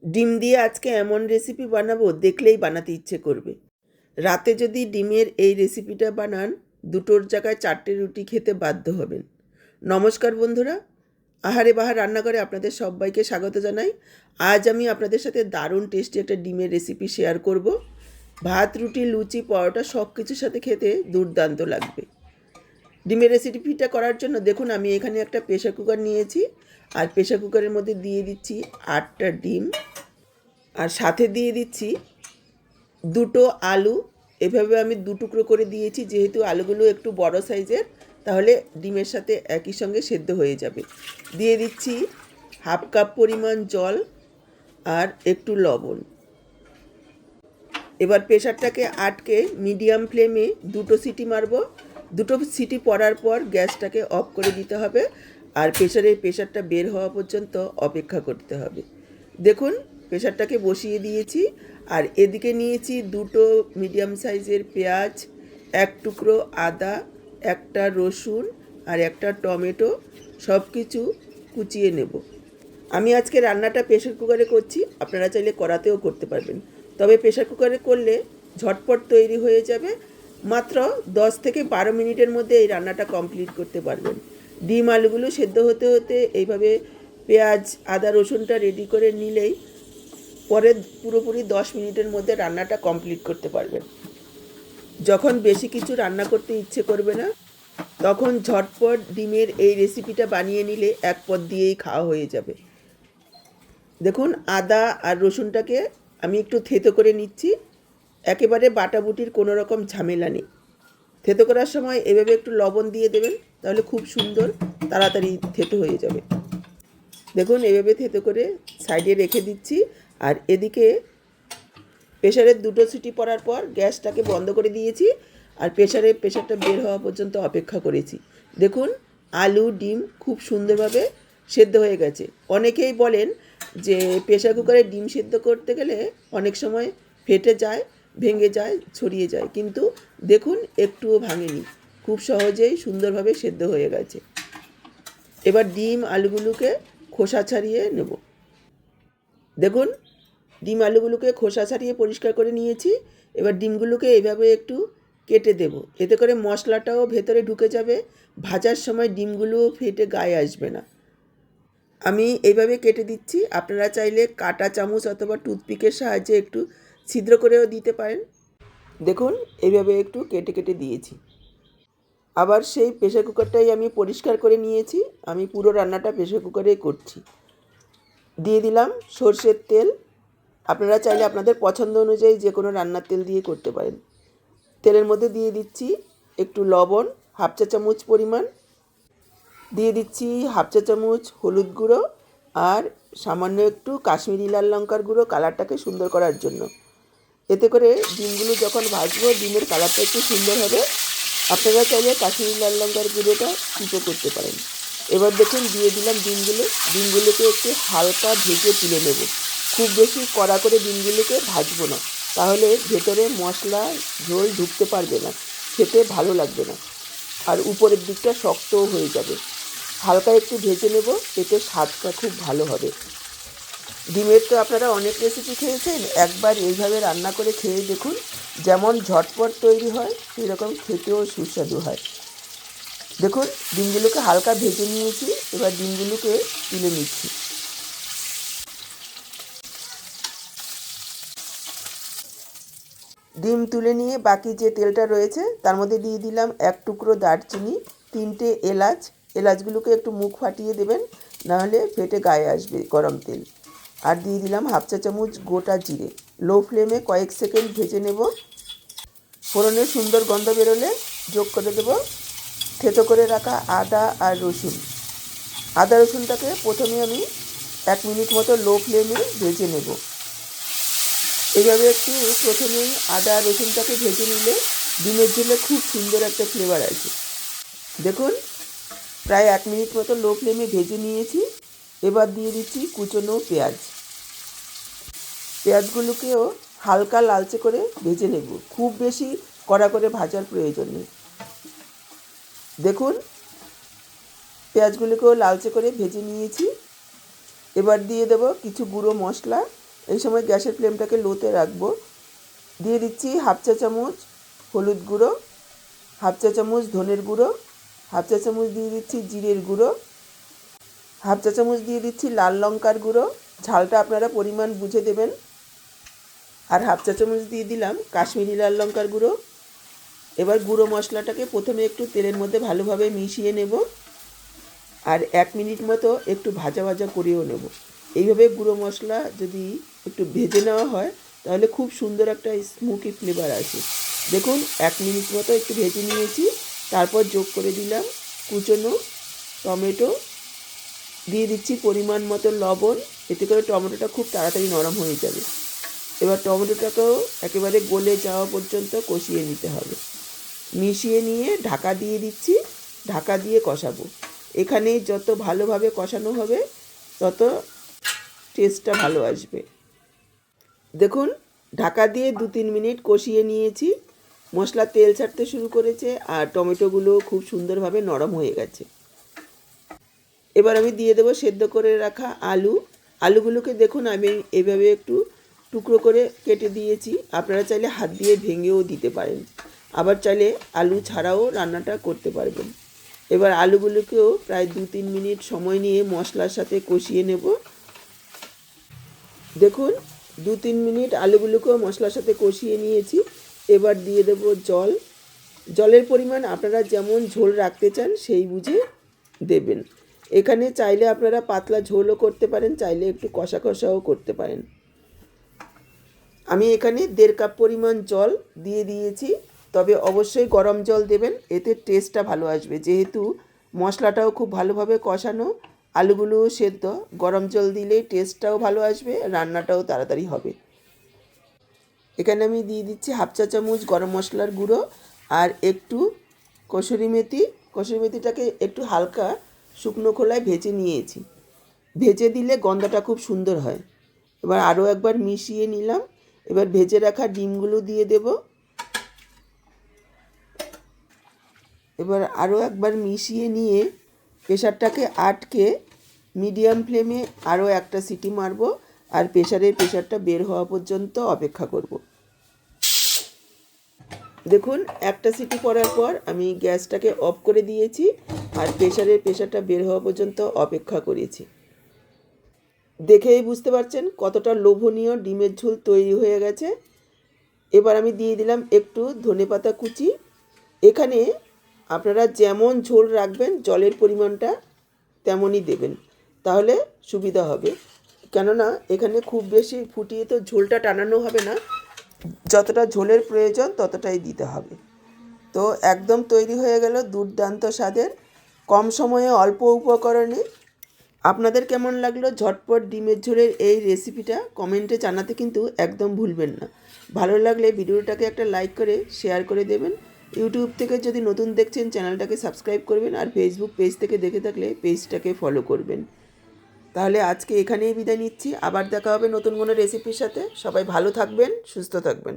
ডিম দিয়ে আজকে এমন রেসিপি বানাবো দেখলেই বানাতে ইচ্ছে করবে। রাতে যদি ডিমের এই রেসিপিটা বানান, দুটোর জায়গায় 4টে রুটি খেতে বাধ্য হবেন। নমস্কার বন্ধুরা, আহারে বাহার রান্নাঘরে আপনাদের সবাইকে স্বাগত জানাই। আজ আমি আপনাদের সাথে দারুণ টেস্টি একটা ডিমের রেসিপি শেয়ার করব। ভাত, রুটি, লুচি, পরোটা সব কিছুর সাথে খেতে দুর্দান্ত লাগবে। ডিমের রেসিপিটা করার জন্য দেখুন আমি এখানে একটা প্রেসার কুকার নিয়েছি, আর প্রেসার কুকারের মধ্যে দিয়ে দিচ্ছি 8টা ডিম, আর সাথে দিয়ে দিচ্ছি দুটো আলু। এভাবে আমি দু টুকরো করে দিয়েছি, যেহেতু আলুগুলো একটু বড় সাইজের, তাহলে ডিমের সাথে একই সঙ্গে সেদ্ধ হয়ে যাবে। দিয়ে দিচ্ছি 1/2 কাপ পরিমাণ জল আর একটু লবণ। এবার প্রেসারটাকে আটকে মিডিয়াম ফ্লেমে দুটো সিটি মারবো। দুটো সিটি পড়ার পর গ্যাসটাকে অফ করে দিতে হবে, আর প্রেসারটা বের হওয়া পর্যন্ত অপেক্ষা করতে হবে। দেখুন প্রেসারটাকে বসিয়ে দিয়েছি, আর এদিকে নিয়েছি দুটো মিডিয়াম সাইজের পেঁয়াজ, এক টুকরো আদা, একটা রসুন আর একটা টমেটো, সব কিছু কুচিয়ে নেব। আমি আজকে রান্নাটা প্রেসার কুকারে করছি, আপনারা চাইলে কড়াতেও করতে পারবেন, তবে প্রেসার কুকারে করলে ঝটপট তৈরি হয়ে যাবে। মাত্র 10 থেকে 12 মিনিটের মধ্যে এই রান্নাটা কমপ্লিট করতে পারবেন। ডিম আলুগুলো সেদ্ধ হতে হতে এইভাবে পেঁয়াজ আদা রসুনটা রেডি করে নিলেই পরে পুরোপুরি 10 মিনিটের মধ্যে রান্নাটা কমপ্লিট করতে পারবেন। যখন বেশি কিছু রান্না করতে ইচ্ছে করবে না, তখন ঝটপট ডিমের এই রেসিপিটা বানিয়ে নিলে এক পদ দিয়েই খাওয়া হয়ে যাবে। দেখুন আদা আর রসুনটাকে আমি একটু থেতো করে নিচ্ছি। একেবারে বাটাবুটির কোনো রকম ঝামেলা নেই। থেতো করার সময় এভাবে একটু লবণ দিয়ে দেবেন, তাহলে খুব সুন্দর তাড়াতাড়ি থেতো হয়ে যাবে। দেখুন এভাবে থেতো করে সাইডে রেখে দিচ্ছি, আর এদিকে প্রেসারের দুটো সিটি পড়ার পর গ্যাসটাকে বন্ধ করে দিয়েছি, আর প্রেসারটা বের হওয়া পর্যন্ত অপেক্ষা করেছি। দেখুন আলু ডিম খুব সুন্দরভাবে সেদ্ধ হয়ে গেছে। অনেকেই বলেন যে প্রেসার কুকারে ডিম সেদ্ধ করতে গেলে অনেক সময় ফেটে যায়, ভেঙে যায়, ছড়িয়ে যায়, কিন্তু দেখুন একটুও ভাঙেনি, খুব সহজেই সুন্দরভাবে সেদ্ধ হয়ে গেছে। এবার ডিম আলুগুলোকে খোসা ছাড়িয়ে নেব। দেখুন ডিম আলুগুলোকে খোসা ছাড়িয়ে পরিষ্কার করে নিয়েছি। এবার ডিমগুলোকে এইভাবে একটু কেটে দেব, এতে করে মশলাটাও ভেতরে ঢুকে যাবে, ভাজার সময় ডিমগুলোও ফেটে গায়ে আসবে না। আমি এইভাবে কেটে দিচ্ছি, আপনারা চাইলে কাঁটা চামচ অথবা টুথপিকের সাহায্যে একটু ছিদ্র করেও দিতে পারেন। দেখুন এইভাবে একটু কেটে কেটে দিয়েছি। আবার সেই প্রেসার কুকারটাই আমি পরিষ্কার করে নিয়েছি। আমি পুরো রান্নাটা প্রেসার কুকারেই করছি। দিয়ে দিলাম সর্ষের তেল। আপনারা চাইলে আপনাদের পছন্দ অনুযায়ী যে কোনো রান্নার তেল দিয়ে করতে পারেন। তেলের মধ্যে দিয়ে দিচ্ছি একটু লবণ, 1/2 চা চামচ পরিমাণ। দিয়ে দিচ্ছি 1/2 চা চামচ হলুদ গুঁড়ো, আর সামান্য একটু কাশ্মীরি লাল লঙ্কার গুঁড়ো, কালারটাকে সুন্দর করার জন্য। এতে করে ডিমগুলো যখন ভাজবো ডিমের কালারটা একটু সুন্দর হবে। আপনারা চাইলে কাশ্মীরি লাল লঙ্কার গুঁড়োটা স্কিপও করতে পারেন। এবার দেখুন দিয়ে দিলাম ডিমগুলোকে একটু হালকা ভেজে তুলে নেব। খুব বেশি কড়া করে ডিমগুলোকে ভাজবো না, তাহলে ভেতরে মশলা ঝোল ঢুকতে পারবে না, খেতে ভালো লাগবে না, আর উপরের দিকটা শক্তও হয়ে যাবে। হালকা একটু ভেজে নেব, এতে স্বাদটা খুব ভালো হবে। ডিমের তো আপনারা অনেক রেসিপি খেয়েছেন, একবার এইভাবে রান্না করে খেয়ে দেখুন। যেমন ঝটপট তৈরি হয়, সেরকম খেতেও সুস্বাদু হয়। দেখুন ডিমগুলোকে হালকা ভেজে নিয়েছি, এবার ডিমগুলোকে তুলে নিচ্ছি। ডিম তুলে নিয়ে বাকি যে তেলটা রয়েছে তার মধ্যে দিয়ে দিলাম 1 টুকরো দারচিনি, 3টে এলাচ। এলাচগুলোকে একটু মুখ ফাটিয়ে দেবেন, নাহলে ফেটে গায়ে আসবে গরম তেল। আর দিয়ে দিলাম 1/2 চা চামচ গোটা জিরে। লো ফ্লেমে কয়েক সেকেন্ড ভেজে নেব। ফোড়নের সুন্দর গন্ধ বেরোলে যোগ করে দেব থেতো করে রাখা আদা আর রসুন। আদা রসুনটাকে প্রথমে আমি 1 মিনিট মতো লো ফ্লেমে ভেজে নেব। এইভাবে একটু প্রথমেই আদা রসুনটাকে ভেজে নিলে ডিমের ঝোলে খুব সুন্দর একটা ফ্লেভার আসে। দেখুন প্রায় 1 মিনিট মতো লো ফ্লেমে ভেজে নিয়েছি। এবার দিয়ে দিচ্ছি কুচনো পেঁয়াজ। পেঁয়াজগুলোকেও হালকা লালচে করে ভেজে নেব, খুব বেশি কড়া করে ভাজার প্রয়োজন নেই। দেখুন পেঁয়াজগুলোকেও লালচে করে ভেজে নিয়েছি। এবার দিয়ে দেব কিছু গুঁড়ো মশলা। এই সময় গ্যাসের ফ্লেমটাকে লোতে রাখবো। দিয়ে দিচ্ছি হাফ চা চামচ হলুদ গুঁড়ো, হাফ চা চামচ ধনের গুঁড়ো, হাফ চা চামচ দিয়ে দিচ্ছি জিরের গুঁড়ো, হাফ চা চামচ দিয়ে দিচ্ছি লাল লঙ্কার গুঁড়ো, ঝালটা আপনারা পরিমাণ বুঝে দেবেন, আর হাফ চা চামচ দিয়ে দিলাম কাশ্মীরি লাল লঙ্কার গুঁড়ো। এবার গুঁড়ো মশলাটাকে প্রথমে একটু তেলের মধ্যে ভালোভাবে মিশিয়ে নেব, আর 1 মিনিট মতো একটু ভাজা ভাজা করেও নেব। এইভাবে গুঁড়ো মশলা যদি একটু ভেজে নেওয়া হয় তাহলে খুব সুন্দর একটা স্মোকি ফ্লেভার আসে। দেখুন 1 মিনিট মতো একটু ভেজে নিয়েছি, তারপর যোগ করে দিলাম কুচনো টমেটো, দিয়ে দিচ্ছি পরিমাণ মতো লবণ, এতে করে টমেটোটা খুব তাড়াতাড়ি নরম হয়ে যাবে। এবার টমেটোটাকেও একেবারে গলে যাওয়া পর্যন্ত কষিয়ে নিতে হবে। মিশিয়ে নিয়ে ঢাকা দিয়ে দিচ্ছি, ঢাকা দিয়ে কষাবো। এখানে যত ভালোভাবে কষানো হবে তত টেস্টটা ভালো আসবে। দেখুন ঢাকা দিয়ে 2-3 মিনিট কষিয়ে নিয়েছি, মশলা তেল ছাড়তে শুরু করেছে আর টমেটোগুলো খুব সুন্দরভাবে নরম হয়ে গেছে। এবার আমি দিয়ে দেবো সেদ্ধ করে রাখা আলুগুলোকে দেখুন আমি এভাবে একটু টুকরো করে কেটে দিয়েছি, আপনারা চাইলে হাত দিয়ে ভেঙেও দিতে পারেন, আবার চাইলে আলু ছাড়াও রান্নাটা করতে পারবেন। এবার আলুগুলোকেও প্রায় 2-3 মিনিট সময় নিয়ে মশলার সাথে কষিয়ে নেব। দেখুন 2-3 মিনিট আলুগুলোকেও মশলার সাথে কষিয়ে নিয়েছি। এবার দিয়ে দেব জল। জলের পরিমাণ আপনারা যেমন ঝোল রাখতে চান সেই বুঝে দেবেন। এখানে চাইলে আপনারা পাতলা ঝোলও করতে পারেন, চাইলে একটু কষা কষাও করতে পারেন। আমি এখানে 1.5 কাপ পরিমাণ জল দিয়ে দিয়েছি, তবে অবশ্যই গরম জল দেবেন, এতে টেস্টটা ভালো আসবে। যেহেতু মশলাটাও খুব ভালোভাবে কষানো, আলুগুলোও সেদ্ধ, গরম জল দিলেই টেস্টটাও ভালো আসবে, রান্নাটাও তাড়াতাড়ি হবে। এখানে আমি দিয়ে দিচ্ছি হাফ চা চামচ গরম মশলার গুঁড়ো আর একটু কসুরি মেথিটাকে একটু হালকা শুকনো খোলায় ভেজে নিয়েছি। ভেজে দিলে গন্ধটা খুব সুন্দর হয়। এবার আরও একবার মিশিয়ে নিলাম। এবার ভেজে রাখা ডিমগুলো দিয়ে দেব। এবার আরও একবার মিশিয়ে নিয়ে প্রেশারটাকে আটকে মিডিয়াম ফ্লেমে আরও একটা সিটি মারবো, আর প্রেশারটা বের হওয়া পর্যন্ত অপেক্ষা করব। দেখুন একটা সিটি পড়ার পর আমি গ্যাসটাকে অফ করে দিয়েছি, আর প্রেশারটা বের হওয়া পর্যন্ত অপেক্ষা করেছি। দেখেই বুঝতে পারছেন কতটা লোভনীয় ডিমের ঝোল তৈরি হয়ে গেছে। এবার আমি দিয়ে দিলাম একটু ধনেপাতা কুচি। এখানে আপনারা যেমন ঝোল রাখবেন জলের পরিমাণটা তেমনই দেবেন, তাহলে সুবিধা হবে। কেননা এখানে খুব বেশি ফুটিয়ে তো ঝোলটা টানানো হবে না, যতটা ঝোলের প্রয়োজন ততটাই দিতে হবে। তো একদম তৈরি হয়ে গেল দুর্দান্ত স্বাদের, কম সময়ে অল্প উপকরণে। আপনাদের কেমন লাগলো ঝটপট ডিমের ঝোলের এই রেসিপিটা কমেন্টে জানাতে কিন্তু একদম ভুলবেন না। ভালো লাগলে ভিডিওটাকে একটা লাইক করে শেয়ার করে দেবেন। ইউটিউব থেকে যদি নতুন দেখছেন চ্যানেলটাকে সাবস্ক্রাইব করবেন, আর ফেসবুক পেজ থেকে দেখে থাকলে পেজটাকে ফলো করবেন। তাহলে আজকে এখানেই বিদায় নিচ্ছি, আবার দেখা হবে নতুন কোনো রেসিপির সাথে। সবাই ভালো থাকবেন, সুস্থ থাকবেন।